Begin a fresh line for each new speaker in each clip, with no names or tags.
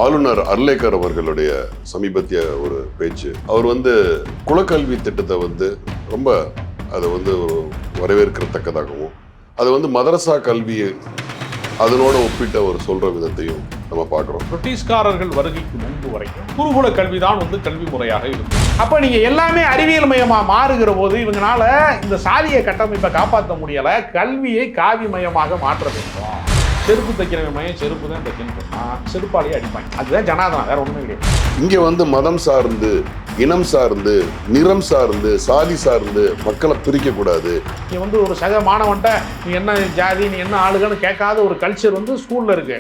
ஆளுநர் அர்லேக்கர் அவர்களுடைய சமீபத்திய ஒரு பேச்சு, அவர் குலக்கல்வி திட்டத்தை ரொம்ப அதை வரவேற்கத்தக்கதாகவும், அதை மதரசா கல்வியை அதனோட ஒப்பிட்ட ஒரு சொல்ற விதத்தையும் நம்ம பார்க்கிறோம்.
பிரிட்டிஷ்காரர்கள் வருகைக்கு முன்பு வரைக்கும் குருகுல கல்விதான் கல்வி முறையாக இருக்கும். அப்ப நீங்க எல்லாமே அறிவியல் மயமா மாறுகிற போது இவங்களால இந்த சாதிய கட்டமைப்பை காப்பாற்ற முடியல. கல்வியை காவிமயமாக மாற்ற வேண்டும். செருப்பு தைக்கிற மையம் செருப்பு தான் தைக்கணும் சொன்னா செருப்பாலேயே அடிப்பாங்க. அதுதான் ஜனாதனம், வேற ஒண்ணுமே கிடையாது.
இங்க மதம் சார்ந்து, இனம் சார்ந்து, நிறம் சார்ந்து, சாதி சார்ந்து மக்களை பிரிக்க கூடாது.
நீ ஒரு சக மாணவன்ட்ட நீ என்ன ஜாதி, நீ என்ன ஆளுகன்னு கேட்காத ஒரு கல்ச்சர் ஸ்கூல்ல இருக்கு,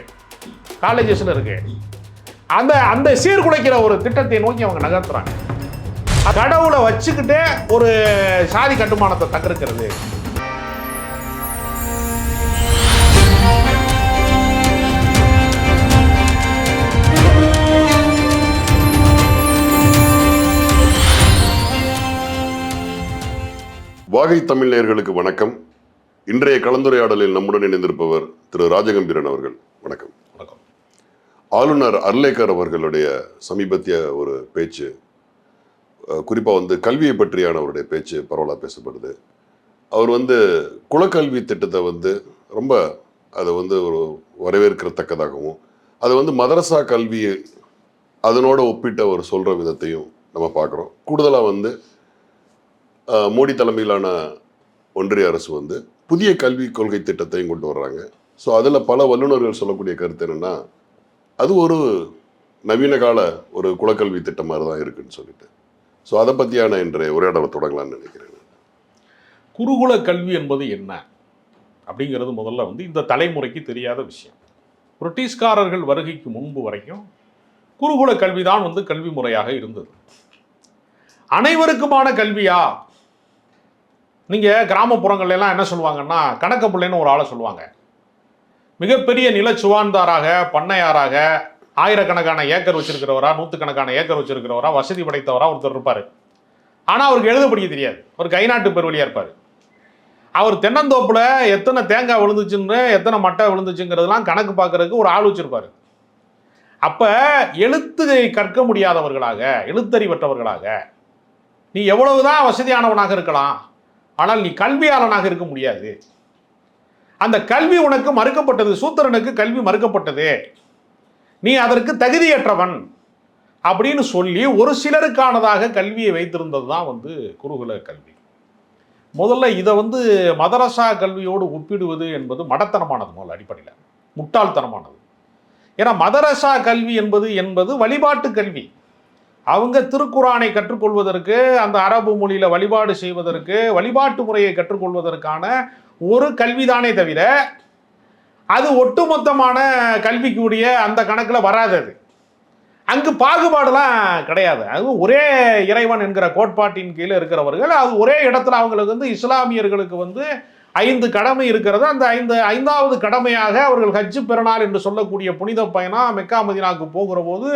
காலேஜஸ்ல இருக்கு. அந்த சீர்குலைக்கிற ஒரு திட்டத்தை நோக்கி அவங்க நகர்த்துறாங்க. கடவுளை வச்சுக்கிட்டே ஒரு சாதி கட்டுமானத்தை தகர்க்கிறது.
வாகை தமிழ் நேயர்களுக்கு வணக்கம். இன்றைய கலந்துரையாடலில் நம்முடன் இணைந்திருப்பவர் திரு ராஜகம்பீரன் அவர்கள். வணக்கம்.
வணக்கம்.
ஆளுநர் அர்லேக்கர் அவர்களுடைய சமீபத்திய ஒரு பேச்சு, குறிப்பாக கல்வியை பற்றியான அவருடைய பேச்சு பரவலாக பேசப்படுது. அவர் குலக்கல்வி திட்டத்தை ரொம்ப அதை ஒரு வரவேற்கத்தக்கதாகவும், அதை மதரசா கல்வியை அதனோட ஒப்பிட்ட ஒரு சொல்கிற விதத்தையும் நம்ம பார்க்குறோம். கூடுதலாக மோடி தலைமையிலான ஒன்றிய அரசு புதிய கல்விக் கொள்கை திட்டத்தையும் கொண்டு வர்றாங்க. ஸோ அதில் பல வல்லுநர்கள் சொல்லக்கூடிய கருத்து என்னென்னா, அது ஒரு நவீன கால ஒரு குலக்கல்வி திட்டம் மாதிரி தான் இருக்குன்னு சொல்லிட்டு. ஸோ அதை பற்றியான இன்றைய உரையாடலை தொடங்கலாம்னு நினைக்கிறேன்.
குருகுல கல்வி என்பது என்ன அப்படிங்கிறது முதல்ல இந்த தலைமுறைக்கு தெரியாத விஷயம். பிரிட்டிஷ்காரர்கள் வருகைக்கு முன்பு வரைக்கும் குருகுல கல்வி தான் கல்வி முறையாக இருந்தது. அனைவருக்குமான கல்வியா? நீங்கள் கிராமப்புறங்கள்ல எல்லாம் என்ன சொல்லுவாங்கன்னா, கணக்க பிள்ளைன்னு ஒரு ஆளை சொல்லுவாங்க. மிகப்பெரிய நிலச்சுவான்தாராக, பண்ணையாராக, ஆயிரக்கணக்கான ஏக்கர் வச்சிருக்கிறவரா, நூற்றுக்கணக்கான ஏக்கர் வச்சிருக்கிறவரா, வசதி படைத்தவரா ஒருத்தர் இருப்பார். ஆனால் அவருக்கு எழுத படிக்க தெரியாது. அவர் கைநாட்டு பெருவழியாக இருப்பார். அவர் தென்னந்தோப்பில் எத்தனை தேங்காய் விழுந்துச்சுன்னு, எத்தனை மட்டை விழுந்துச்சுங்கிறதுலாம் கணக்கு பார்க்கறதுக்கு ஒரு ஆள் வச்சிருப்பார். அப்போ எழுத்து கற்க முடியாதவர்களாக, எழுத்தறிவற்றவர்களாக நீ எவ்வளவுதான் வசதியானவனாக இருக்கலாம், ஆனால் நீ கல்வியாளனாக இருக்க முடியாது. அந்த கல்வி உனக்கு மறுக்கப்பட்டது. சூத்திரனுக்கு கல்வி மறுக்கப்பட்டது, நீ அதற்கு தகுதியற்றவன் அப்படின்னு சொல்லி ஒரு சிலருக்கானதாக கல்வியை வைத்திருந்தது தான் குருகுல கல்வி. முதல்ல இதை மதரசா கல்வியோடு ஒப்பிடுவது என்பது மடத்தனமானது. முதல்ல அடிப்படையில் முட்டாள்தனமானது. ஏன்னா மதரசா கல்வி என்பது வழிபாட்டு கல்வி. அவங்க திருக்குரானை கற்றுக்கொள்வதற்கு, அந்த அரபு மொழியில் வழிபாடு செய்வதற்கு, வழிபாட்டு முறையை கற்றுக்கொள்வதற்கான ஒரு கல்விதானே தவிர அது ஒட்டுமொத்தமான கல்விக்குரிய அந்த கணக்கில் வராது. அது அங்கு பாகுபாடுலாம் கிடையாது. அது ஒரே இறைவன் என்கிற கோட்பாட்டின் கீழே இருக்கிறவர்கள். அது ஒரே இடத்துல அவங்களுக்கு இஸ்லாமியர்களுக்கு 5 கடமை இருக்கிறது. அந்த ஐந்தாவது கடமையாக அவர்கள் ஹஜ்ஜு பெருநாள் என்று சொல்லக்கூடிய புனித பயணம் மெக்கா மதீனாவுக்கு போகிற போது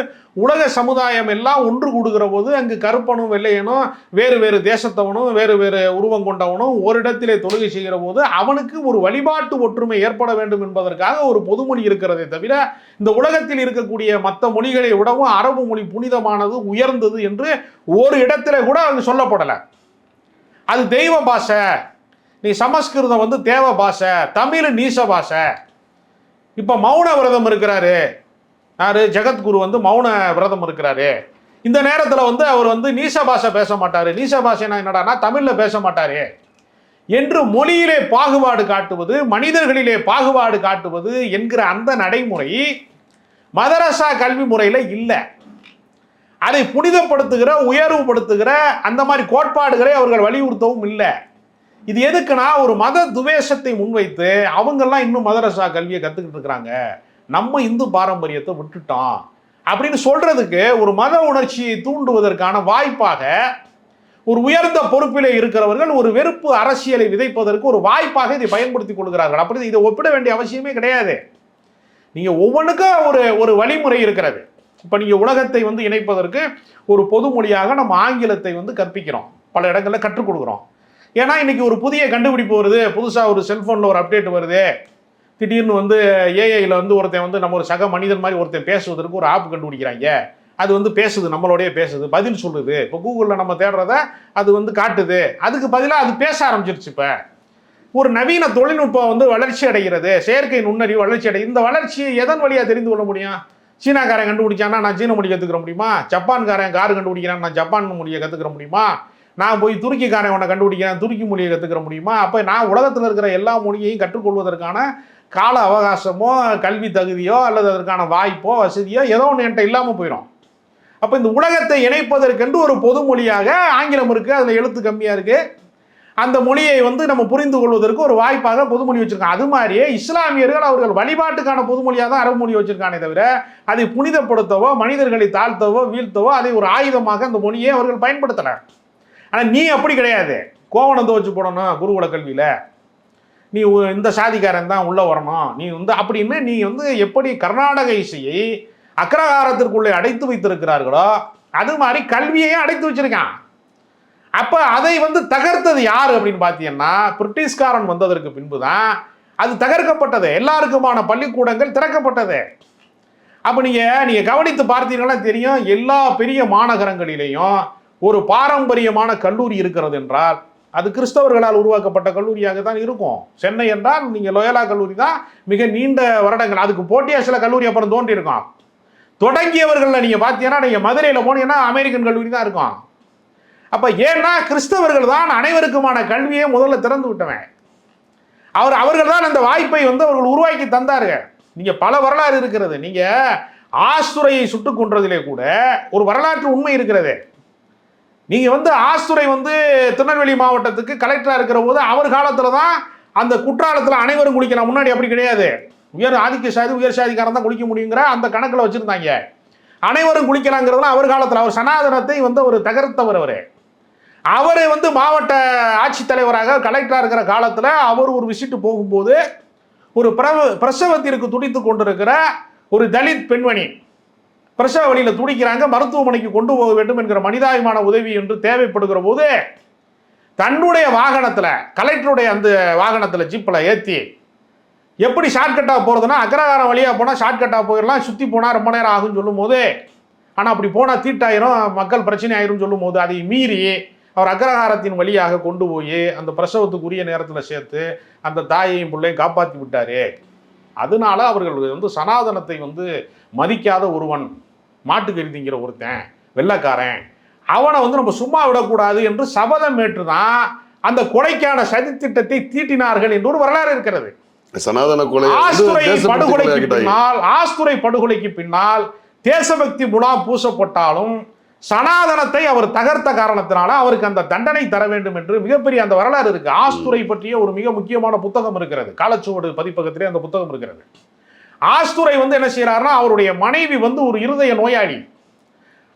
உலக சமுதாயம் எல்லாம் ஒன்று கூடுகிற போது அங்கு கருப்பனும் வெள்ளையனும், வேறு வேறு தேசத்தவனும், வேறு வேறு உருவம் கொண்டவனும் ஓரிடத்திலே தொழுகை செய்கிற போது அவனுக்கு ஒரு வழிபாட்டு ஒற்றுமை ஏற்பட வேண்டும் என்பதற்காக ஒரு பொதுமொழி இருக்கிறதே தவிர, இந்த உலகத்தில் இருக்கக்கூடிய மற்ற மொழிகளை விடவும் அரபு மொழி புனிதமானது, உயர்ந்தது என்று ஒரு இடத்துல கூட அங்கு சொல்லப்படலை. அது தெய்வ பாஷை. நீ சமஸ்கிருதம் தேவ பாஷை, தமிழ் நீச பாஷை. இப்போ மௌன விரதம் இருக்கிறாரு யாரு, ஜெகத்குரு மௌன விரதம் இருக்கிறாரு. இந்த நேரத்தில் அவர் நீச பாஷை பேச மாட்டாரு. நீச பாஷைனா என்னடானா தமிழில் பேச மாட்டாரு என்று மொழியிலே பாகுபாடு காட்டுவது, மனிதர்களிலே பாகுபாடு காட்டுவது என்கிற அந்த நடைமுறை மதரசா கல்வி முறையில் இல்லை. அதை புனிதப்படுத்துகிற, உயர்வுபடுத்துகிற அந்த மாதிரி கோட்பாடுகளை அவர்கள் வலியுறுத்தவும் இல்லை. இது எதுக்குன்னா, ஒரு மத துவேஷத்தை முன்வைத்து அவங்கெல்லாம் இன்னும் மதரசா கல்வியை கற்றுக்கிட்டு இருக்கிறாங்க, நம்ம இந்து பாரம்பரியத்தை விட்டுட்டோம் அப்படின்னு சொல்றதுக்கு ஒரு மத உணர்ச்சியை தூண்டுவதற்கான வாய்ப்பாக ஒரு உயர்ந்த பொறுப்பிலே இருக்கிறவர்கள் ஒரு வெறுப்பு அரசியலை விதைப்பதற்கு ஒரு வாய்ப்பாக இதை பயன்படுத்திக் கொள்கிறார்கள். அப்படி இதை ஒப்பிட வேண்டிய அவசியமே கிடையாது. நீங்க ஒவ்வொன்றுக்கும் ஒரு வழிமுறை இருக்கிறது. இப்போ நீங்கள் உலகத்தை இணைப்பதற்கு ஒரு பொது மொழியாக நம்ம ஆங்கிலத்தை கற்பிக்கிறோம், பல இடங்களில் கற்றுக் கொடுக்குறோம். ஏன்னா இன்னைக்கு ஒரு புதிய கண்டுபிடிப்பு வருது, புதுசாக ஒரு செல்ஃபோனில் ஒரு அப்டேட் வருது, திடீர்னு வந்து ஏஐயில் வந்து ஒருத்தன் வந்து நம்ம ஒரு சக மனிதன் மாதிரி ஒருத்தன் பேசுவதற்கு ஒரு ஆப் கண்டுபிடிக்கிறாங்க. அது வந்து பேசுது, நம்மளோடய பேசுது, பதில் சொல்லுது. இப்போ கூகுளில் நம்ம தேடுறத அது வந்து காட்டுது. அதுக்கு பதிலாக அது பேச ஆரம்பிச்சிருச்சு. இப்போ ஒரு நவீன தொழில்நுட்பம் வந்து வளர்ச்சி அடைகிறது, செயற்கை நுண்ணறிவு வளர்ச்சி அடைகிறது. இந்த வளர்ச்சியை எதன் வழியாக தெரிந்து கொள்ள முடியும்? சீனாக்காரன் கண்டுபிடிச்சானா நான் சீன மொழி கற்றுக்கிற முடியுமா? ஜப்பான்காரன் கார் கண்டுபிடிக்கிறான், நான் ஜப்பான் மொழியை கற்றுக்கிற முடியுமா? நான் போய் துருக்கிக்காரன் உன்னை கண்டுபிடிக்கிறேன், துருக்கி மொழியை கற்றுக்கிற முடியுமா? அப்போ நான் உலகத்தில் இருக்கிற எல்லா மொழியையும் கற்றுக்கொள்வதற்கான கால அவகாசமோ கல்வி தகுதியோ அல்லது அதற்கான வாய்ப்போ வசதியோ ஏதோ ஒன்று என்கிட்ட இல்லாமல் போயிடும். அப்போ இந்த உலகத்தை இணைப்பதற்கென்று ஒரு பொது மொழியாக ஆங்கிலம் இருக்குது, அதில் எழுத்து கம்மியாக இருக்குது. அந்த மொழியை வந்து நம்ம புரிந்து கொள்வதற்கு ஒரு வாய்ப்பாக பொதுமொழி வச்சிருக்காங்க. அது மாதிரியே இஸ்லாமியர்கள் அவர்கள் வழிபாட்டுக்கான பொதுமொழியாக தான் அரபு மொழி வச்சிருக்கானே தவிர அதை புனிதப்படுத்தவோ மனிதர்களை தாழ்த்தவோ வீழ்த்தவோ அதை ஒரு ஆயுதமாக அந்த மொழியை அவர்கள் பயன்படுத்தலை. ஆனால் நீ அப்படி கிடையாது. கோவணத்தை வச்சு போடணும் குருகுல கல்வியில், நீ இந்த சாதிக்காரன் தான் உள்ளே வரணும், நீ வந்து அப்படின்னு நீ வந்து எப்படி கர்நாடக இசையை அக்ரஹாரத்திற்குள்ளே அடைத்து வைத்திருக்கிறார்களோ அது மாதிரி கல்வியையும் அடைத்து வச்சிருக்கான். அப்போ அதை வந்து தகர்த்தது யார் அப்படின்னு பார்த்தீங்கன்னா பிரிட்டிஷ்காரன் வந்ததற்கு பின்பு தான் அது தகர்க்கப்பட்டது. எல்லாருக்குமான பள்ளிக்கூடங்கள் திறக்கப்பட்டது. அப்போ நீங்கள் கவனித்து பார்த்தீங்கன்னா தெரியும், எல்லா பெரிய மாநகரங்களிலேயும் ஒரு பாரம்பரியமான கல்லூரி இருக்கிறது என்றால் அது கிறிஸ்தவர்களால் உருவாக்கப்பட்ட கல்லூரியாக தான் இருக்கும். சென்னை என்றால் நீங்கள் லோயலா கல்லூரி தான் மிக நீண்ட வருடங்கள், அதுக்கு போட்டியாக சில கல்லூரி அப்புறம் தோன்றி இருக்கும். தொடங்கியவர்களில் நீங்கள் பார்த்தீங்கன்னா நீங்கள் மதுரையில் போனீங்கன்னா அமெரிக்கன் கல்லூரி தான் இருக்கும். அப்போ ஏன்னா கிறிஸ்தவர்கள் தான் அனைவருக்குமான கல்வியை முதல்ல திறந்து விட்டவன். அவர்கள் தான் அந்த வாய்ப்பை வந்து அவர்கள் உருவாக்கி தந்தார்கள். நீங்கள் பல வரலாறு இருக்கிறது. நீங்கள் ஆஸ்துரையை சுட்டுக் கொன்றதிலே கூட ஒரு வரலாற்று உண்மை இருக்கிறது. நீங்கள் வந்து ஆஸ்துரை வந்து திருநெல்வேலி மாவட்டத்துக்கு கலெக்டராக இருக்கிற போது அவர் காலத்தில் தான் அந்த குற்றாலத்தில் அனைவரும் குளிக்கலாம். முன்னாடி அப்படி கிடையாது. உயர் ஆதிக்க சாதி உயர் சாதிக்காரன் தான் குளிக்க முடியுங்கிற அந்த கணக்கில் வச்சுருந்தாங்க. அனைவரும் குளிக்கலாங்கிறதுலாம் அவர் காலத்தில். அவர் சனாதனத்தை வந்து ஒரு தகர்த்தவர். அவரை வந்து மாவட்ட ஆட்சித்தலைவராக கலெக்டராக இருக்கிற காலத்தில் அவர் ஒரு விசிட்டு போகும்போது ஒரு பிரசவத்திற்கு துடித்து கொண்டிருக்கிற ஒரு தலித் பெண்மணி பிரசவ வழியில் துடிக்கிறாங்க, மருத்துவமனைக்கு கொண்டு போக வேண்டும் என்கிற மனிதாபிமான உதவி என்று தேவைப்படுகிற போது தன்னுடைய வாகனத்தில் கலெக்டருடைய அந்த வாகனத்தில் ஜீப்பில் ஏற்றி எப்படி ஷார்ட்கட்டாக போகிறதுனா அக்ரஹாரம் வழியாக போனால் ஷார்ட்கட்டாக போயிடலாம், சுற்றி போனால் ரொம்ப நேரம் ஆகும்னு சொல்லும் போது, ஆனால் அப்படி போனால் தீட்டாயிரும் மக்கள் பிரச்சனை ஆயிரும் சொல்லும் போது அதை மீறி அவர் அக்ரஹாரத்தின் வழியாக கொண்டு போய் அந்த பிரசவத்துக்குரிய நேரத்தில் சேர்த்து அந்த தாயையும் பிள்ளையும் காப்பாற்றி விட்டார். அதனால அவர்கள் வந்து சனாதனத்தை வந்து மதிக்காத ஒருவன், மாட்டுக்கறி திங்கிற ஒருத்தன், வெள்ளைக்காரன், அவனை வந்து நம்ம சும்மா விடக்கூடாது என்று சபதம் ஏற்று தான் அந்த கொலைக்கான சதித்திட்டத்தை தீட்டினார்கள் என்று ஒரு வரலாறு இருக்கிறது.
சனாதன கொலை
ஆஸ்துரை படுகொலைக்கு பின்னால் தேசபக்தி முலாம் பூசப்பட்டாலும் சனாதனத்தை அவர் தகர்த்த காரணத்தினால அவருக்கு அந்த தண்டனை தர வேண்டும் என்று மிகப்பெரிய அந்த வரலாறு இருக்கு. ஆஸ்துரை பற்றிய ஒரு மிக முக்கியமான புத்தகம் இருக்கிறது, காலச்சுவடு பதிப்பகத்திலே அந்த புத்தகம் இருக்கிறது. ஆஸ்துரை வந்து என்ன செய்யறாருன்னா அவருடைய மனைவி வந்து ஒரு இருதய நோயாளி.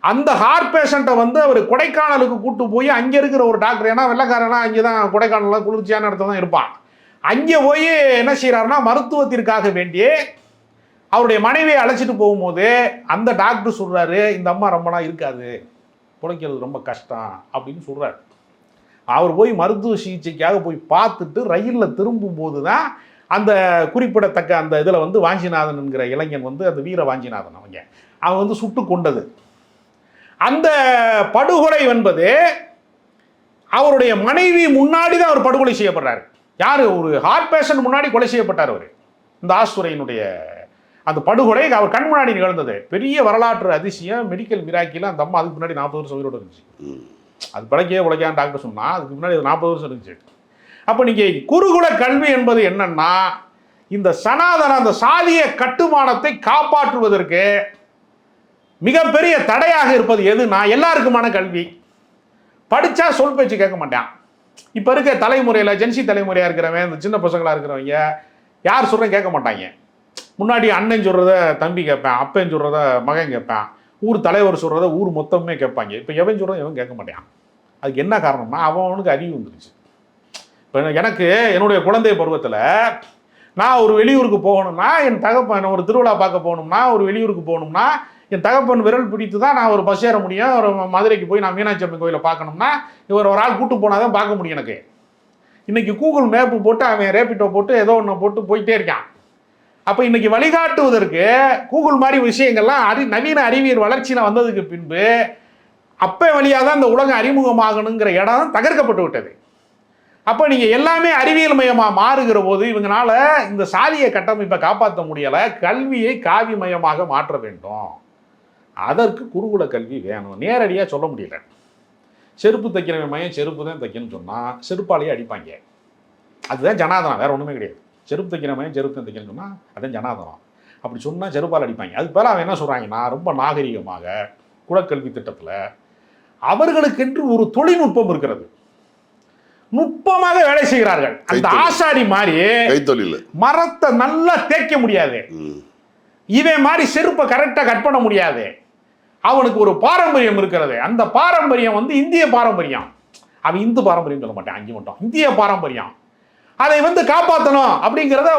அந்த ஹார்ட் பேஷண்ட்டை வந்து அவர் கொடைக்கானலுக்கு கூட்டு போய் அங்கே இருக்கிற ஒரு டாக்டர், ஏன்னா வெள்ளைக்காரனா அங்கே தான் கொடைக்கானலாம் குளிர்ச்சியான இடத்துல தான் இருப்பான், அங்கே போய் என்ன செய்யறாருன்னா மருத்துவத்திற்காக வேண்டிய அவருடைய மனைவியை அழைச்சிட்டு போகும்போது அந்த டாக்டர் சொல்றாரு, இந்த அம்மா ரொம்ப நாள் இருக்காது, பிழைக்கிறது ரொம்ப கஷ்டம் அப்படின்னு சொல்றாரு. அவர் போய் மருத்துவ சிகிச்சைக்காக போய் பார்த்துட்டு ரயிலில் திரும்பும் போது தான் அந்த குறிப்பிடத்தக்க அந்த இதில் வந்து வாஞ்சிநாதன் என்கிற இளைஞன் வந்து அந்த வீர வாஞ்சிநாதன் அவன் வந்து சுட்டு கொண்டது. அந்த படுகொலை என்பது அவருடைய மனைவி முன்னாடி தான் அவர் படுகொலை செய்யப்படுறாரு. யார்? ஒரு ஹார்ட் பேஷண்ட் முன்னாடி கொலை செய்யப்பட்டார் அவர். இந்த ஆஸ்துரையினுடைய அந்த படுகொலை அவர் கண் முன்னாடி நிகழ்ந்தது. பெரிய வரலாற்று அதிசயம், மெடிக்கல் மிராக்கில் அந்த அம்மா அதுக்கு முன்னாடி 40 வருஷம் உயிரோடு இருந்துச்சு. அது பிழைக்கவே உழைக்கான்னு டாக்டர் சொன்னால் அதுக்கு முன்னாடி 40 வருஷம் இருந்துச்சு. அப்போ நீங்கள் குருகுல கல்வி என்பது என்னன்னா இந்த சனாதன அந்த சாதிய கட்டுமானத்தை காப்பாற்றுவதற்கு மிகப்பெரிய தடையாக இருப்பது எதுனா எல்லாருக்குமான கல்வி. படித்தா சொல் பேச்சு கேட்க மாட்டான். இப்போ இருக்க தலைமுறையில் ஜென்சி தலைமுறையாக இருக்கிறவன், இந்த சின்ன பசங்களாக இருக்கிறவங்க யார் சொல்கிறேன் கேட்க மாட்டாங்க. முன்னாடி அண்ணன் சொல்கிறத தம்பி கேட்பேன், அப்பன் சொல்கிறத மகன் கேட்பேன், ஊர் தலைவர் சொல்கிறத ஊர் மொத்தமே கேட்பாங்க. இப்போ எவன் சொல்கிறத எவன் கேட்க மாட்டான். அதுக்கு என்ன காரணம்னா அவனுக்கு அறிவு வந்துருச்சு. இப்போ எனக்கு என்னுடைய குழந்தை பருவத்தில் நான் ஒரு வெளியூருக்கு போகணும்னா என் தகப்பன் ஒரு திருவிழா பார்க்க போகணும்னா ஒரு வெளியூருக்கு போகணும்னா என் தகப்பன் விரல் பிடித்து தான் நான் ஒரு பஸ் ஏற முடியும். ஒரு மதுரைக்கு போய் நான் மீனாட்சி அம்மன் கோயிலை பார்க்கணும்னா இவர் ஒரு ஆள் கூட்டு போனால் தான் பார்க்க முடியும் எனக்கு. இன்றைக்கி கூகுள் மேப்பு போட்டு அவன் ரேபிட்டோ போட்டு ஏதோ ஒன்று போட்டு போயிட்டே இருக்கான். அப்ப இன்னைக்கு வழிகாட்டுவதற்கு கூகுள் மாதிரி விஷயங்கள்லாம் நவீன அறிவியல் வளர்ச்சியில வந்ததுக்கு பின்பு அப்ப வழியாக தான் இந்த உலகம் அறிமுகமாகணுங்கிற இடம் தகர்க்கப்பட்டு விட்டது. அப்ப நீங்க எல்லாமே அறிவியல் மயமா மாறுகிற போது இவங்களால இந்த சாதிய கட்டமைப்பை காப்பாற்ற முடியல. கல்வியை காவிமயமாக மாற்ற வேண்டும். அதற்கு குருகுல கல்வி வேணும். நேரடியா சொல்ல முடியல. செருப்பு தைக்கிறவன் மையம் செருப்பு தான் தைக்கணும்னு சொன்னா செருப்பாலேயே அடிப்பாங்க. அதுதான் ஜனாதனம், வேற ஒண்ணுமே கிடையாது. செருப்பு தைக்கிற மையம் செருப்பு தான் தைக்கணும்னு சொன்னா அதுதான் ஜனாதனம். அப்படி சொன்னா செருப்பால் அடிப்பாங்க. அதுக்கு பேர அவன் என்ன சொல்றாங்கன்னா, ரொம்ப நாகரிகமாக குலக்கல்வி திட்டத்துல அவர்களுக்கென்று ஒரு தொழில்நுட்பம் இருக்கிறது. நுட்பமாக வேலை செய்கிறார்கள். அந்த ஆசாரி மாதிரி
கைத்தொழில்
மரத்தை நல்லா தேய்க்க முடியாது. இவன் மாதிரி செருப்பை கரெக்டா கட் பண்ண முடியாது. அவனுக்கு ஒரு பாரம்பரியம் இருக்கிறது. அந்த பாரம்பரியம் வந்து இந்திய பாரம்பரியம். அவன் இந்து பாரம்பரியம் சொல்ல மாட்டான், அங்கே மட்டும் இந்திய பாரம்பரியம். அதை வந்து காப்பாற்றணும் அப்படிங்கிறத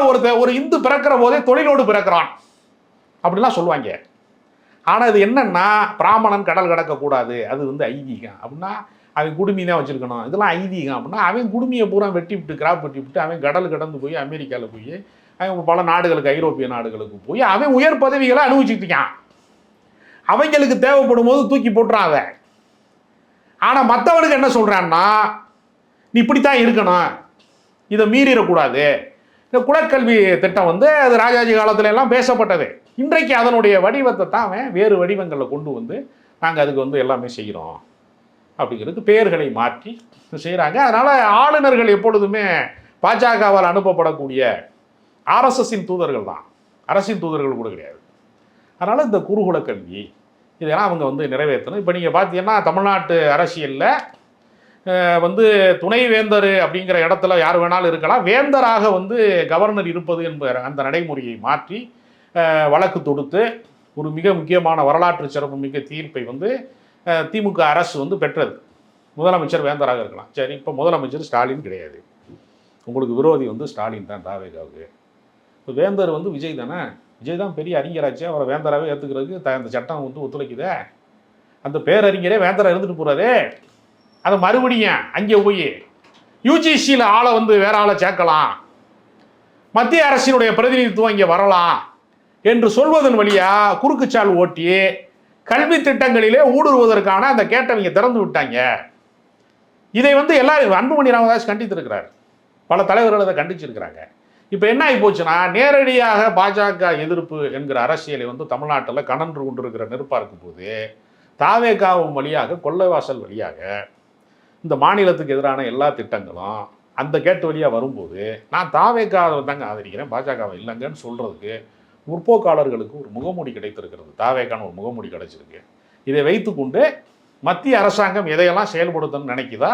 ஒரு இந்து பிறக்கிற போதே தொழிலோடு பிறக்கிறான் அப்படிலாம் சொல்லுவாங்க. ஆனா இது என்னன்னா, பிராமணன் கடல் கடக்கக்கூடாது, அது வந்து ஐதீகம் அப்படின்னா அவன் குடுமி தான் வச்சிருக்கணும், இதெல்லாம் ஐதீகம் அப்படின்னா அவன் குடுமியை பூரா வெட்டி விட்டு கிராப் வெட்டி விட்டு அவன் கடல் கடந்து போய் அமெரிக்காவில் போய் அவன் பல நாடுகளுக்கு, ஐரோப்பிய நாடுகளுக்கு போய் அவன் உயர் பதவிகளை அனுபவிச்சுட்டு இருக்கான். அவங்களுக்கு தேவைப்படும் போது தூக்கி போட்டுறான் அதை. ஆனா மற்றவனுக்கு என்ன சொல்றான்னா, நீ இப்படித்தான் இருக்கணும், இதை மீறிடக்கூடாது. இந்த குலக்கல்வி திட்டம் வந்து அது ராஜாஜி காலத்துல எல்லாம் பேசப்பட்டது. இன்றைக்கு அதனுடைய வடிவத்தை தான் அவன் வேறு வடிவங்களில் கொண்டு வந்து நாங்கள் அதுக்கு வந்து எல்லாமே செய்கிறோம் அப்படிங்கிறது பெயர்களை மாற்றி செய்கிறாங்க. அதனால் ஆளுநர்கள் எப்பொழுதுமே பாஜகவால் அனுப்பப்படக்கூடிய ஆர்எஸ்எஸ்ஸின் தூதர்கள் தான், அரசின் தூதர்கள் கூட கிடையாது. அதனால் இந்த குருகுல கல்வி இதெல்லாம் அவங்க வந்து நிறைவேற்றணும். இப்போ நீங்கள் பார்த்தீங்கன்னா தமிழ்நாட்டு அரசியலில் வந்து துணைவேந்தர் அப்படிங்கிற இடத்துல யார் வேணாலும் இருக்கலாம். வேந்தராக வந்து கவர்னர் இருப்பது என்பது அந்த நடைமுறையை மாற்றி வழக்கு தொடுத்து ஒரு மிக முக்கியமான வரலாற்று சிறப்பு மிக்க தீர்ப்பை வந்து திமுக அரசு வந்து பெற்றது. முதலமைச்சர் வேந்தராக இருக்கலாம். சரி, இப்போ முதலமைச்சர் ஸ்டாலின் கிடையாது, உங்களுக்கு விரோதி வந்து ஸ்டாலின் தான் தாவேகாவுக்கு. இப்போ வேந்தர் வந்து விஜய் தானே, விஜய் தான் பெரிய அறிஞராச்சு, அவரை வேந்தராகவே ஏற்றுக்கிறதுக்கு அந்த சட்டம் வந்து ஒத்துழைக்குதே. அந்த பேரறிஞரே வேந்தராக இருந்துட்டு போகிறாரே, அதை மறுபடியும் அங்கே போய் யூஜிசியில் ஆளை வந்து வேற ஆளை சேர்க்கலாம், மத்திய அரசினுடைய பிரதிநிதித்துவம் இங்கே வரலாம் என்று சொல்வதன் வழியா குறுக்குச்சால் ஓட்டி கல்வி திட்டங்களிலே ஊடுருவதற்கான அந்த கேட்டவங்க திறந்து விட்டாங்க. இதை வந்து எல்லாரும் அன்புமணி ராமதாஸ் கண்டித்திருக்கிறார், பல தலைவர்கள் அதை கண்டிச்சிருக்கிறாங்க. இப்போ என்ன ஆகி போச்சுன்னா, நேரடியாக பாஜக எதிர்ப்பு என்கிற அரசியலை வந்து தமிழ்நாட்டில் கணன்று கொண்டிருக்கிற நெருப்பாக இருக்கும் போது தாவேகாவும் வழியாக கொள்ளைவாசல் வழியாக இந்த மாநிலத்துக்கு எதிரான எல்லா திட்டங்களும் அந்த கேட்டு வழியாக வரும்போது நான் தாவேகாவை தாங்க ஆதரிக்கிறேன், பாஜகவை இல்லைங்கன்னு சொல்கிறதுக்கு முற்போக்காளர்களுக்கு ஒரு முகமூடி கிடைத்திருக்கிறது. தாவேகான ஒரு முகமூடி கிடைச்சிருக்கு. இதை வைத்துக்கொண்டு மத்திய அரசாங்கம் எதையெல்லாம் செயல்படுத்தணும்னு நினைக்குதா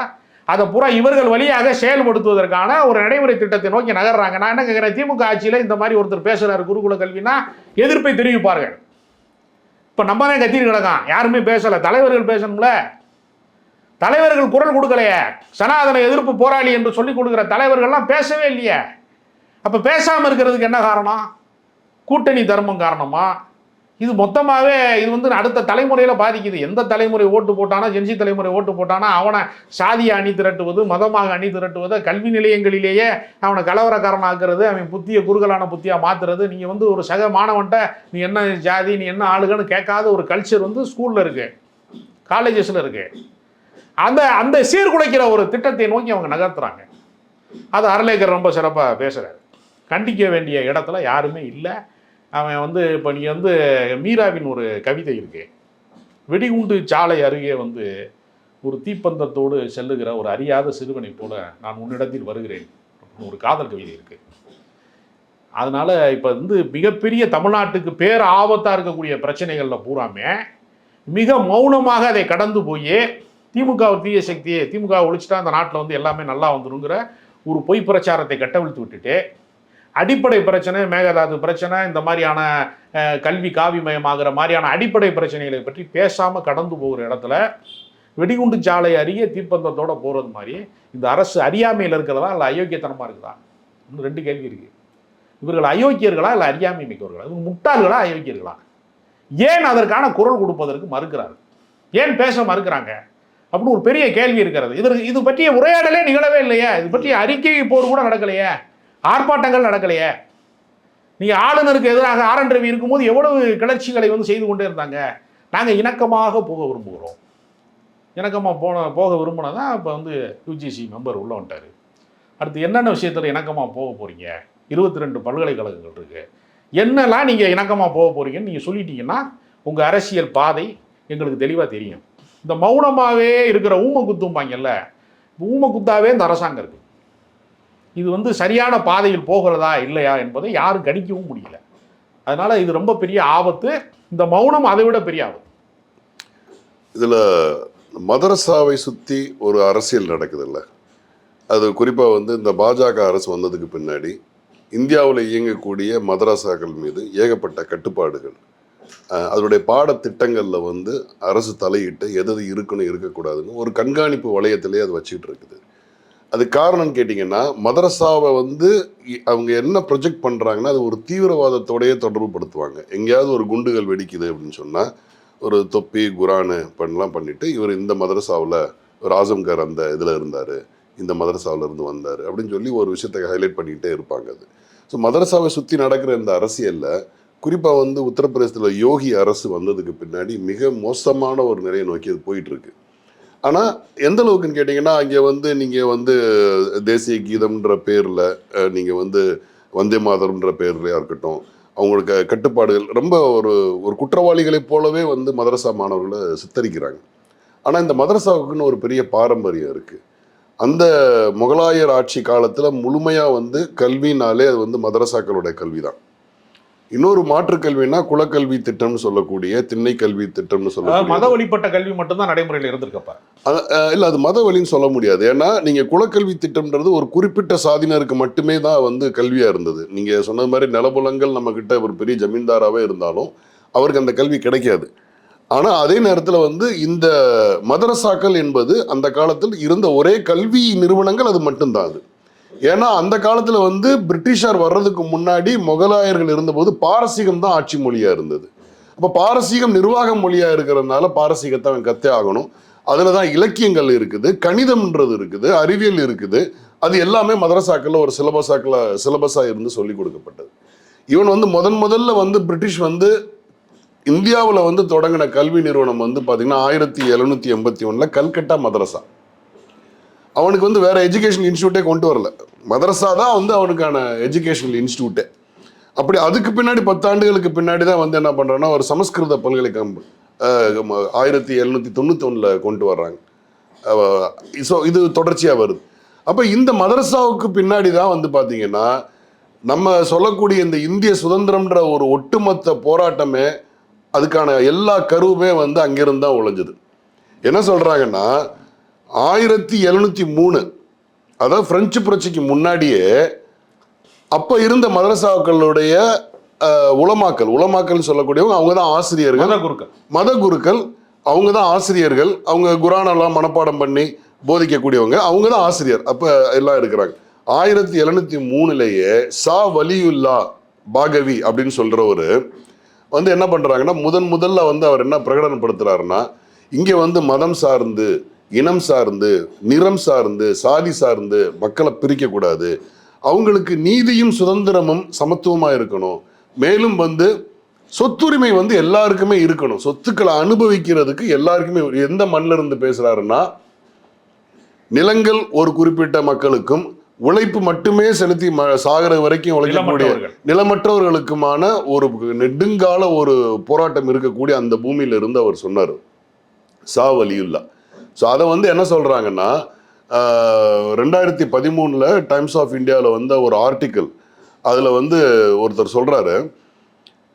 அதை பூரா இவர்கள் வழியாக செயல்படுத்துவதற்கான ஒரு நடைமுறை திட்டத்தை நோக்கி நகர்றாங்க. நான் என்ன கேட்குறேன், திமுக ஆட்சியில் இந்த மாதிரி ஒருத்தர் பேசுகிறாரு குருகுல கல்வினா எதிர்ப்பை தெரிவிப்பார்கள். இப்போ நம்ம தான் கத்திட்டு கிடக்கான், யாருமே பேசலை. தலைவர்கள் பேசணும்ல, தலைவர்கள் குரல் கொடுக்கலையே. சனாதன எதிர்ப்பு போராளி என்று சொல்லிக் கொடுக்குற தலைவர்கள்லாம் பேசவே இல்லையே. அப்போ பேசாமல் இருக்கிறதுக்கு என்ன காரணம்? கூட்டணி தர்மம் காரணமா? இது மொத்தமாகவே இது வந்து அடுத்த தலைமுறையில் பாதிக்குது. எந்த தலைமுறை ஓட்டு போட்டானா, ஜென்சி தலைமுறை ஓட்டு போட்டானா அவனை சாதியை அணி திரட்டுவது, மதமாக அணி திரட்டுவது, கல்வி நிலையங்களிலேயே அவனை கலவரக்காரன் ஆக்குறது, அவன் புத்திய குறுகலான புத்தியாக மாற்றுறது. நீங்கள் வந்து ஒரு சக மாணவன்ட்ட நீ என்ன ஜாதி, நீ என்ன ஆளுகன்னு கேட்காத ஒரு கல்ச்சர் வந்து ஸ்கூலில் இருக்குது, காலேஜஸில் இருக்குது. அந்த சீர்குலைக்கிற ஒரு திட்டத்தை நோக்கி அவங்க நகர்த்துறாங்க. அது அர்லேக்கர் ரொம்ப சிறப்பாக பேசுகிறார். கண்டிக்க வேண்டிய இடத்துல யாருமே இல்லை. அவன் வந்து இப்போ நீங்கள் வந்து மீராவின் ஒரு கவிதை இருக்கு, வெடிகுண்டு சாலை அருகே வந்து ஒரு தீப்பந்தத்தோடு செல்லுகிற ஒரு அறியாத சிறுவனை போல நான் உன்னிடத்தில் வருகிறேன், ஒரு காதல் கவிதை இருக்கு. அதனால இப்போ வந்து மிகப்பெரிய தமிழ்நாட்டுக்கு பேர் ஆபத்தாக இருக்கக்கூடிய பிரச்சனைகளில் பூராமே மிக மௌனமாக அதை கடந்து போய் திமுக தீய சக்தியை, திமுக ஒழிச்சிட்டா அந்த நாட்டில் வந்து எல்லாமே நல்லா வந்துருங்கிற ஒரு பொய் பிரச்சாரத்தை கட்டவிழ்த்து விட்டுட்டு அடிப்படை பிரச்சனை, மேகதாது பிரச்சனை, இந்த மாதிரியான கல்வி காவிமயமாகிற மாதிரியான அடிப்படை பிரச்சனைகளை பற்றி பேசாமல் கடந்து போகிற இடத்துல வெடிகுண்டு சாலை அருகே தீப்பந்தத்தோடு போகிறது மாதிரி இந்த அரசு அறியாமையில் இருக்கிறதா இல்லை அயோக்கியத்தனமாக இருக்குதா? இன்னும் ரெண்டு கேள்வி இருக்குது. இவர்கள் அயோக்கியர்களா இல்லை அறியாமை மிக்கவர்களா? இவங்க முட்டாள்களா அயோக்கியர்களா? ஏன் அதற்கான குரல் கொடுப்பதற்கு மறுக்கிறார்கள்? ஏன் பேச மறுக்கிறாங்க அப்படின்னு ஒரு பெரிய கேள்வி இருக்கிறது. இது பற்றிய உரையாடலே நிகழவே இல்லையே. இது பற்றிய அறிக்கை போர் கூட நடக்கலையே, ஆர்ப்பாட்டங்கள் நடக்கலையே. நீங்கள் ஆளுநருக்கு எதிராக ஆர்.என். ரவி இருக்கும்போது எவ்வளவு கிளர்ச்சிகளை வந்து செய்து கொண்டே இருந்தாங்க. நாங்கள் இணக்கமாக போக விரும்புகிறோம். இணக்கமாக போக விரும்பினதான் இப்போ வந்து யூஜிசி மெம்பர் உள்ளே வந்துட்டார். அடுத்து என்னென்ன விஷயத்தில் இணக்கமாக போக போகிறீங்க? 22 பல்கலைக்கழகங்கள் இருக்குது. என்னெல்லாம் நீங்கள் இணக்கமாக போக போகிறீங்கன்னு நீங்கள் சொல்லிட்டீங்கன்னா உங்கள் அரசியல் பாதை எங்களுக்கு தெளிவாக தெரியும். இந்த மௌனமாகவே இருக்கிற ஊமக்குத்தும்பாங்கல்ல, ஊமக்குத்தாவே இந்த அரசாங்கம் இருக்குது. இது வந்து சரியான பாதையில் போகிறதா இல்லையா என்பதை யாரும் கணிக்கவும் முடியல. அதனால் இது ரொம்ப பெரிய ஆபத்து. இந்த மௌனம் அதை விட பெரிய ஆபத்து.
இதில் மதரசாவை சுற்றி ஒரு அரசியல் நடக்குதுல்ல, அது குறிப்பாக வந்து இந்த பாஜக அரசு வந்ததுக்கு பின்னாடி இந்தியாவில் இயங்கக்கூடிய மதரசாக்கள் மீது ஏகப்பட்ட கட்டுப்பாடுகள், அதனுடைய பாடத்திட்டங்களில் வந்து அரசு தலையிட்டு எது இருக்கணும் இருக்கக்கூடாதுன்னு ஒரு கண்காணிப்பு வளையத்திலே அது வச்சுக்கிட்டு இருக்குது. அது காரணம் கேட்டிங்கன்னா, மதரசாவை வந்து அவங்க என்ன ப்ரொஜெக்ட் பண்ணுறாங்கன்னா அது ஒரு தீவிரவாதத்தோடையே தொடர்பு படுத்துவாங்க. எங்கேயாவது ஒரு குண்டுகள் வெடிக்குது அப்படின்னு சொன்னால் ஒரு தொப்பி குரானு பண்ணலாம் பண்ணிவிட்டு இவர் இந்த மதரசாவில் ஒரு ஆசம்கார் அந்த இதில் இருந்தார், இந்த மதரசாவில் இருந்து வந்தார் அப்படின்னு சொல்லி ஒரு விஷயத்தை ஹைலைட் பண்ணிக்கிட்டே இருப்பாங்க. அது ஸோ மதரசாவை சுற்றி நடக்கிற இந்த அரசியலில் குறிப்பாக வந்து உத்தரப்பிரதேசத்தில் யோகி அரசு வந்ததுக்கு பின்னாடி மிக மோசமான ஒரு நிலையை நோக்கி அது போயிட்டுருக்கு. ஆனால் எந்த அளவுக்குன்னு கேட்டிங்கன்னா, அங்கே வந்து நீங்கள் வந்து தேசிய கீதம்ன்ற பேரில் நீங்கள் வந்து வந்தே மாதரம்ன்ற பேர்லையாக இருக்கட்டும், அவங்களுக்கு கட்டுப்பாடுகள் ரொம்ப ஒரு ஒரு குற்றவாளிகளைப் போலவே வந்து மதரசா மாணவர்களை சித்தரிக்கிறாங்க. ஆனால் இந்த மதரசாவுக்குன்னு ஒரு பெரிய பாரம்பரியம் இருக்குது. அந்த முகலாயர் ஆட்சி காலத்தில் முழுமையாக வந்து கல்வினாலே அது வந்து மதரசாக்களுடைய கல்வி தான். இன்னொரு மாற்று கல்வினா குலக்கல்வி திட்டம்னு சொல்லக்கூடிய திண்ணை கல்வி திட்டம்னு சொல்லக்கூடிய
மத வழிபட்ட கல்வி மட்டும்தான் நடைமுறையில் இருந்திருக்கப்ப.
இல்லை, அது மத வழின்னு சொல்ல முடியாது. ஏன்னா நீங்கள் குலக்கல்வி திட்டம்ன்றது ஒரு குறிப்பிட்ட சாதியினருக்கு மட்டுமே தான் வந்து கல்வியாக இருந்தது. நீங்கள் சொன்ன மாதிரி நிலபுலங்கள் நம்மக்கிட்ட ஒரு பெரிய ஜமீன்தாராகவே இருந்தாலும் அவருக்கு அந்த கல்வி கிடைக்காது. ஆனால் அதே நேரத்தில் வந்து இந்த மதரசாக்கள் என்பது அந்த காலத்தில் இருந்த ஒரே கல்வி நிறுவனங்கள் அது மட்டும்தான். அது ஏன்னா அந்த காலத்தில் வந்து பிரிட்டிஷார் வர்றதுக்கு முன்னாடி முகலாயர்கள் இருந்தபோது பாரசீகம் தான் ஆட்சி மொழியாக இருந்தது. அப்போ பாரசீகம் நிர்வாக மொழியாக இருக்கிறதுனால பாரசீகத்தை அவன் கத்தே ஆகணும். அதில் தான் இலக்கியங்கள் இருக்குது, கணிதம்ன்றது இருக்குது, அறிவியல் இருக்குது. அது எல்லாமே மதரசாக்களில் ஒரு சிலபஸாக இருந்து சொல்லி கொடுக்கப்பட்டது. இவன் வந்து முதல்ல வந்து பிரிட்டிஷ் வந்து இந்தியாவில் வந்து தொடங்கின கல்வி நிறுவனம் வந்து பார்த்தீங்கன்னா 1781 கல்கட்டா மதரசா. அவனுக்கு வந்து வேற எஜுகேஷனல் இன்ஸ்டியூட்டே கொண்டு வரல, மதரசா தான் வந்து அவனுக்கான எஜுகேஷனல் இன்ஸ்டியூட்டே. அப்படி அதுக்கு பின்னாடி 10 ஆண்டுகளுக்கு பின்னாடி தான் வந்து என்ன பண்ணுறான்னா ஒரு சமஸ்கிருத பல்கலைக்கழகம் 1791 கொண்டு வர்றாங்க. ஸோ இது தொடர்ச்சியாக வருது. அப்போ இந்த மதரசாவுக்கு பின்னாடி தான் வந்து பார்த்தீங்கன்னா நம்ம சொல்லக்கூடிய இந்த இந்திய சுதந்திரம்ன்ற ஒரு ஒட்டுமொத்த போராட்டமே அதுக்கான எல்லா கருவுமே வந்து அங்கிருந்து தான் உழைஞ்சது. என்ன சொல்கிறாங்கன்னா 1703 அதாவது பிரெஞ்சு புரட்சிக்கு முன்னாடியே அப்போ இருந்த மதரசாக்களுடைய உலமாக்கள் சொல்லக்கூடியவங்க அவங்க தான் ஆசிரியர்கள், மத குருக்கள் அவங்க தான் ஆசிரியர்கள். அவங்க குரானெல்லாம் மனப்பாடம் பண்ணி போதிக்கக்கூடியவங்க, அவங்க தான் ஆசிரியர். அப்போ எல்லாம் இருக்கிறாங்க. 1703 சா வலியுல்லா பாகவி அப்படின்னு சொல்கிறவர் வந்து என்ன பண்ணுறாங்கன்னா முதல்ல வந்து அவர் என்ன பிரகடனப்படுத்துகிறாருன்னா, இங்கே வந்து மதம் சார்ந்து, இனம் சார்ந்து, நிறம் சார்ந்து, சாதி சார்ந்து மக்களை பிரிக்கக்கூடாது, அவங்களுக்கு நீதியும் சுதந்திரமும் சமத்துவமாக இருக்கணும், மேலும் வந்து சொத்துரிமை வந்து எல்லாருக்குமே இருக்கணும், சொத்துக்களை அனுபவிக்கிறதுக்கு எல்லாருக்குமே. எந்த மண்ணில் இருந்து பேசுகிறாருன்னா, நிலங்கள் ஒரு குறிப்பிட்ட மக்களுக்கும், உழைப்பு மட்டுமே செலுத்தி சாகர வரைக்கும் உழைக்கக்கூடிய நிலமற்றவர்களுக்குமான ஒரு நெடுங்கால ஒரு போராட்டம் இருக்கக்கூடிய அந்த பூமியில இருந்து அவர் சொன்னார், சா வலியுல்லா. ஸோ அதை வந்து என்ன சொல்றாங்கன்னா 2013 டைம்ஸ் ஆஃப் இந்தியாவில் வந்த ஒரு ஆர்டிக்கிள், அதில் வந்து ஒருத்தர் சொல்றாரு,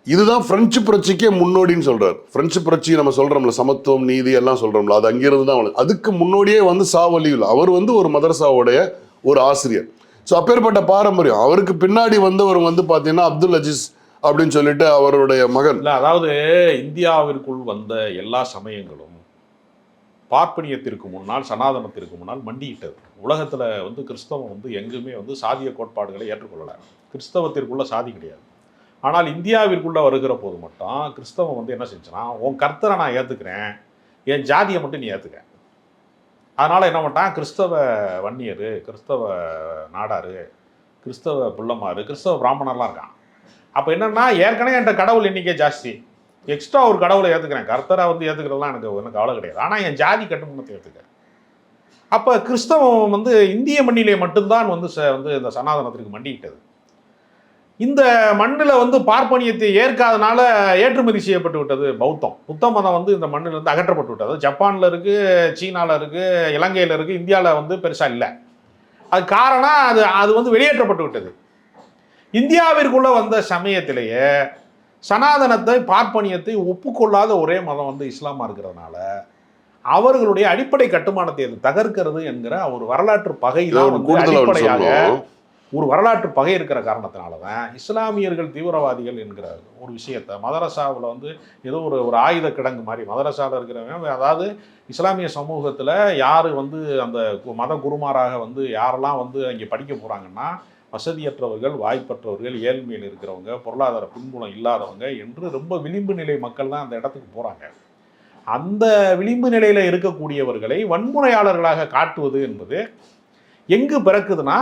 இதுதான் பிரெஞ்சு புரட்சிக்கே முன்னோடின்னு சொல்றாரு. பிரெஞ்சு புரட்சி நம்ம சொல்றோம்ல, சமத்துவம் நீதி எல்லாம் சொல்றோம்ல, அது அங்கிருந்து தான். அதுக்கு முன்னோடியே வந்து சா வலியுல்லா அவர் வந்து ஒரு மதரசாவுடைய ஒரு ஆசிரியர். ஸோ அப்பேற்பட்ட பாரம்பரியம். அவருக்கு பின்னாடி வந்தவர் வந்து பார்த்தீங்கன்னா அப்துல் அஜீஸ் அப்படின்னு சொல்லிட்டு அவருடைய மகன்.
இல்லை, அதாவது இந்தியாவிற்குள் வந்த எல்லா சமயங்களும் பார்ப்பனியத்திற்கு முன்னால், சனாதனத்திற்கு முன்னால் மண்டியிட்டது. உலகத்தில் வந்து கிறிஸ்தவம் வந்து எங்குமே வந்து சாதிய கோட்பாடுகளை ஏற்றுக்கொள்ளலை. கிறிஸ்தவத்திற்குள்ள சாதி கிடையாது. ஆனால் இந்தியாவிற்குள்ளே வருகிற போது மட்டும் கிறிஸ்தவம் வந்து என்ன செஞ்சுன்னா, உன் கர்த்தரை நான் ஏற்றுக்கிறேன், என் ஜாதியை மட்டும் நீ ஏற்றுக்க. அதனால் என்ன பண்ணிட்டான், கிறிஸ்தவ வன்னியர், கிறிஸ்தவ நாடார், கிறிஸ்தவ புள்ளமாறு, கிறிஸ்தவ பிராமணர்லாம் இருக்கான். அப்போ என்னன்னா ஏற்கனவே என்கிட்ட கடவுள் எண்ணிக்கை ஜாஸ்தி, எக்ஸ்ட்ரா ஒரு கடவுளை ஏற்றுக்கிறேன். கர்த்தரை வந்து ஏற்றுக்கிறதுலாம் எனக்கு கவலை கிடையாது. ஆனால் என் ஜாதி கட்டுமானத்தை ஏற்றுக்கிறேன். அப்போ கிறிஸ்தவம் வந்து இந்திய மண்ணிலே மட்டும்தான் வந்து இந்த சனாதனத்திற்கு மண்டிக்கிட்டது. இந்த மண்ணில் வந்து பார்ப்பனியத்தை ஏற்காதனால ஏற்றுமதி செய்யப்பட்டு விட்டது பௌத்தம். புத்த மதம் வந்து இந்த மண்ணில் இருந்து அகற்றப்பட்டு விட்டது. ஜப்பானில் இருக்குது, சீனாவில் இருக்குது, இலங்கையில் இருக்குது, இந்தியாவில் வந்து பெருசாக இல்லை. அது காரணம் அது வந்து வெளியேற்றப்பட்டு விட்டது. இந்தியாவிற்குள்ளே வந்த சமயத்திலேயே சனாதனத்தை பார்ப்பனியத்தை ஒப்புக்கொள்ளாத ஒரே மதம் வந்து இஸ்லாமா இருக்கிறதுனால அவர்களுடைய அடிப்படை கட்டுமானத்தை அது தகர்க்கிறது என்கிற ஒரு வரலாற்று பகை தான் வந்து அடிப்படையாக ஒரு வரலாற்று பகை இருக்கிற காரணத்தினால தான் இஸ்லாமியர்கள் தீவிரவாதிகள் என்கிற ஒரு விஷயத்தை மதரசாவில் வந்து ஏதோ ஒரு ஆயுத கிடங்கு மாதிரி மதரசாவில் இருக்கிறவங்க, அதாவது இஸ்லாமிய சமூகத்தில் யார் வந்து அந்த மத குருமாராக வந்து யாரெல்லாம் வந்து அங்கே படிக்க போகிறாங்கன்னா வசதியற்றவர்கள், வாய்ப்பற்றவர்கள், ஏழ்மையில் இருக்கிறவங்க, பொருளாதார பின்புலம் இல்லாதவங்க என்று ரொம்ப விளிம்பு நிலை மக்கள் தான் அந்த இடத்துக்கு போகிறாங்க. அந்த விளிம்பு நிலையில் இருக்கக்கூடியவர்களை வன்முறையாளர்களாக காட்டுவது என்பது எங்கு பிறக்குதுன்னா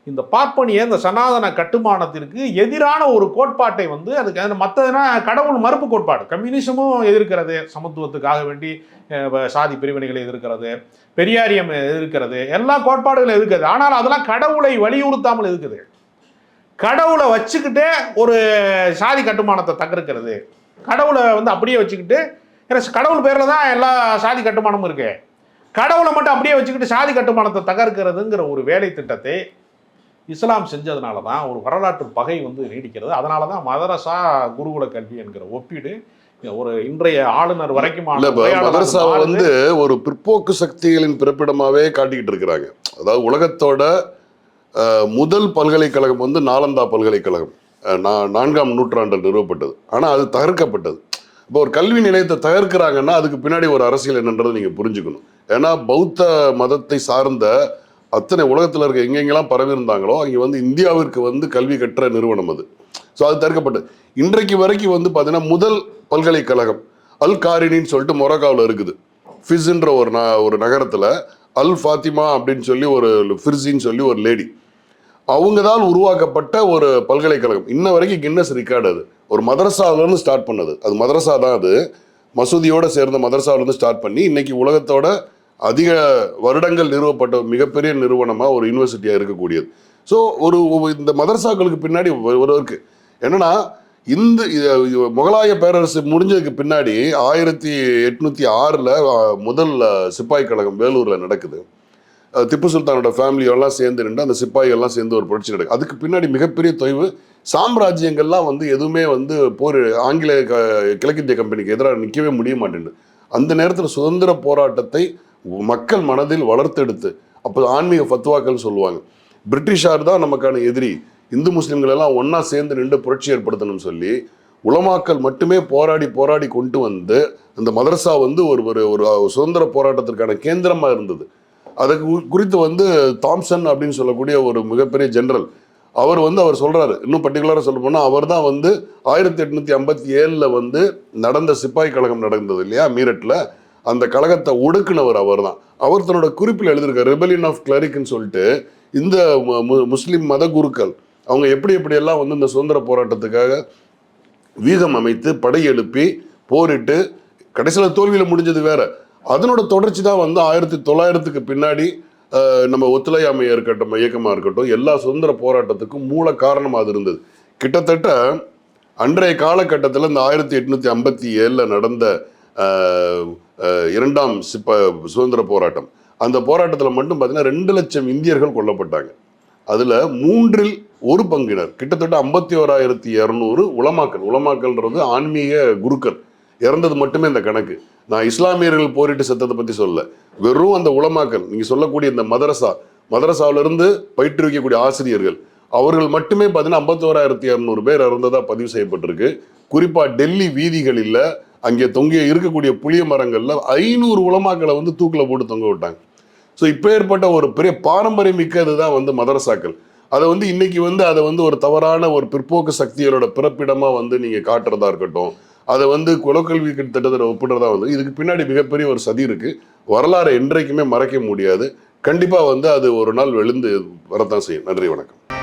இந்த பார்ப்பனிய இந்த சனாதன கட்டுமானத்திற்கு எதிரான ஒரு கோட்பாட்டை வந்து அதுக்கு மற்றதுனா கடவுள் மறுப்பு கோட்பாடு. கம்யூனிசமும் எதிர்க்கிறது, சமத்துவத்துக்காக வேண்டி சாதி பிரிவினைகளை எதிர்க்கிறது, பெரியாரியம் எதிர்க்கிறது, எல்லா கோட்பாடுகளும் எதிர்க்கிறது. ஆனால் அதெல்லாம் கடவுளை வலியுறுத்தாமல் இருக்குது. கடவுளை வச்சுக்கிட்டே ஒரு சாதி கட்டுமானத்தை தகர்க்கிறது, கடவுளை வந்து அப்படியே வச்சுக்கிட்டு, கடவுள் பேரில் தான் எல்லா சாதி கட்டுமானமும் இருக்கு, கடவுளை மட்டும் அப்படியே வச்சுக்கிட்டு சாதி கட்டுமானத்தை தகர்க்கிறதுங்கிற ஒரு வேலை திட்டத்தை இஸ்லாம் செஞ்சதுனால தான் ஒரு வரலாற்று பகை வந்து நீடிக்கிறது. அதனால தான் மதரசா குருகுல கல்வி என்கிற ஒப்பீடு ஒரு இன்றைய ஆளுநர் வரைக்கும்
மதரசாவை வந்து ஒரு பிற்போக்கு சக்திகளின் பிறப்பிடமாவே காட்டிக்கிட்டு இருக்கிறாங்க. அதாவது உலகத்தோட முதல் பல்கலைக்கழகம் வந்து நாலந்தா பல்கலைக்கழகம் 4ஆம் நூற்றாண்டில் நிறுவப்பட்டது. ஆனால் அது தகர்க்கப்பட்டது. இப்போ ஒரு கல்வி நிலையத்தை தகர்க்கிறாங்கன்னா அதுக்கு பின்னாடி ஒரு அரசியல் என்னன்றதை நீங்கள் புரிஞ்சுக்கணும். ஏன்னா பௌத்த மதத்தை சார்ந்த அத்தனை உலகத்தில் இருக்க எங்கெங்கெல்லாம் பரவி இருந்தாங்களோ அங்கே வந்து இந்தியாவிற்கு வந்து கல்வி கற்ற நிறுவனம் அது. ஸோ அது தடுக்கப்பட்டது. இன்றைக்கு வரைக்கும் வந்து பார்த்தீங்கன்னா முதல் பல்கலைக்கழகம் அல் காரினின்னு சொல்லிட்டு மொரோக்காவில் இருக்குது. ஃபிஸ்ன்ற ஒரு நகரத்தில் அல் ஃபாத்திமா அப்படின்னு சொல்லி ஒரு ஃபிர்ஸின்னு சொல்லி ஒரு லேடி, அவங்க தான் உருவாக்கப்பட்ட ஒரு பல்கலைக்கழகம். இன்ன வரைக்கும் கின்னஸ் ரெக்கார்டு. அது ஒரு மதரசாவிலேருந்து ஸ்டார்ட் பண்ணது. அது மதரசா தான், அது மசூதியோடு சேர்ந்த மதரசாவிலேருந்து ஸ்டார்ட் பண்ணி இன்னைக்கு உலகத்தோட அதிக வருடங்கள் நிறுவப்பட்ட மிகப்பெரிய நிறுவனமாக ஒரு யூனிவர்சிட்டியாக இருக்கக்கூடியது. ஸோ இந்த மதரசாக்களுக்கு பின்னாடி இருக்கு என்னன்னா, இந்த முகலாய பேரரசு முடிஞ்சதுக்கு பின்னாடி 1806 முதல் சிப்பாய் கழகம் வேலூரில் நடக்குது. திப்பு சுல்தானோட ஃபேமிலியெல்லாம் சேர்ந்து நின்று அந்த சிப்பாய்கள்லாம் சேர்ந்து ஒரு புரட்சி நடக்குது. அதுக்கு பின்னாடி மிகப்பெரிய தொய்வு. சாம்ராஜ்யங்கள்லாம் வந்து எதுவுமே வந்து ஆங்கில கிழக்கிந்திய கம்பெனிக்கு எதிராக நிற்கவே முடிய மாட்டேங்குது. அந்த நேரத்தில் சுதந்திர போராட்டத்தை மக்கள் மனதில் வளர்த்தெடுத்து, அப்போ ஆன்மீக ஃபத்வாக்கள் சொல்லுவாங்க, பிரிட்டிஷார் தான் நமக்கான எதிரி, இந்து முஸ்லீம்கள் எல்லாம் ஒன்றா சேர்ந்து நின்று புரட்சி ஏற்படுத்தணும்னு சொல்லி உலமாக்கள் மட்டுமே போராடி கொண்டு வந்து அந்த மதரசா வந்து ஒரு சுதந்திர போராட்டத்திற்கான கேந்திரமாக இருந்தது. அதுக்கு குறித்து வந்து தாம்சன் அப்படின்னு சொல்லக்கூடிய ஒரு மிகப்பெரிய ஜெனரல் அவர் சொல்றாரு, இன்னும் பர்டிகுலராக சொல்ல போனால் அவர் தான் வந்து 1857 வந்து நடந்த சிப்பாய் கழகம் நடந்தது இல்லையா மீரட்டில், அந்த கழகத்தை ஒடுக்குனவர் அவர் தான். அவர் தன்னோட குறிப்பில் எழுதியிருக்கார் ரெபலியன் ஆஃப் கிளரிக்னு சொல்லிட்டு. இந்த முஸ்லீம் மத குருக்கள் அவங்க எப்படியெல்லாம் வந்து இந்த சுதந்திர போராட்டத்துக்காக வீகம் அமைத்து படை எழுப்பி போரிட்டு கடைசியில் தோல்வியில் முடிஞ்சது வேற. அதனோட தொடர்ச்சி தான் வந்து 1900க்கு பின்னாடி நம்ம ஒத்துழையாமையாக இருக்கட்டும், இயக்கமாக இருக்கட்டும், எல்லா சுதந்திர போராட்டத்துக்கும் மூல காரணமாக அது இருந்தது. கிட்டத்தட்ட அன்றைய காலகட்டத்தில் இந்த 1857 நடந்த 2ஆம் சுதந்திர போராட்டம், அந்த போராட்டத்தில் மட்டும் பார்த்தீங்கன்னா 2 லட்சம் இந்தியர்கள் கொல்லப்பட்டாங்க. அதில் 1/3 கிட்டத்தட்ட 51,200 உலமாக்கள்ன்றது ஆன்மீக குருக்கள் இறந்தது மட்டுமே இந்த கணக்கு. நான் இஸ்லாமியர்கள் போரிட்டு செத்ததை பற்றி சொல்ல, வெறும் அந்த உலமாக்கள் நீங்கள் சொல்லக்கூடிய இந்த மதரசாவிலிருந்து பயிற்றுவிக்கக்கூடிய ஆசிரியர்கள் அவர்கள் மட்டுமே பார்த்தீங்கன்னா 51,200 பேர் இறந்ததாக பதிவு செய்யப்பட்டிருக்கு. குறிப்பாக டெல்லி வீதிகளில் அங்கே இருக்கக்கூடிய புளிய மரங்களில் 500 உலமாக்களை வந்து தூக்கில் போட்டு தொங்க விட்டாங்க. ஸோ இப்போ ஏற்பட்ட ஒரு பெரிய பாரம்பரியம் மிக்கது தான் வந்து மதரசாக்கள். அதை வந்து இன்னைக்கு வந்து அதை வந்து ஒரு தவறான ஒரு பிற்போக்கு சக்திகளோட பிறப்பிடமாக வந்து நீங்கள் காட்டுறதா இருக்கட்டும், அதை வந்து குலக்கல்வி திட்டத்தை ஒப்பிடுறதா வந்து இதுக்கு பின்னாடி மிகப்பெரிய ஒரு சதி இருக்குது. வரலாறு என்றைக்குமே மறைக்க முடியாது. கண்டிப்பாக வந்து அது ஒரு நாள் எழுந்து வரத்தான் செய்யும். நன்றி, வணக்கம்.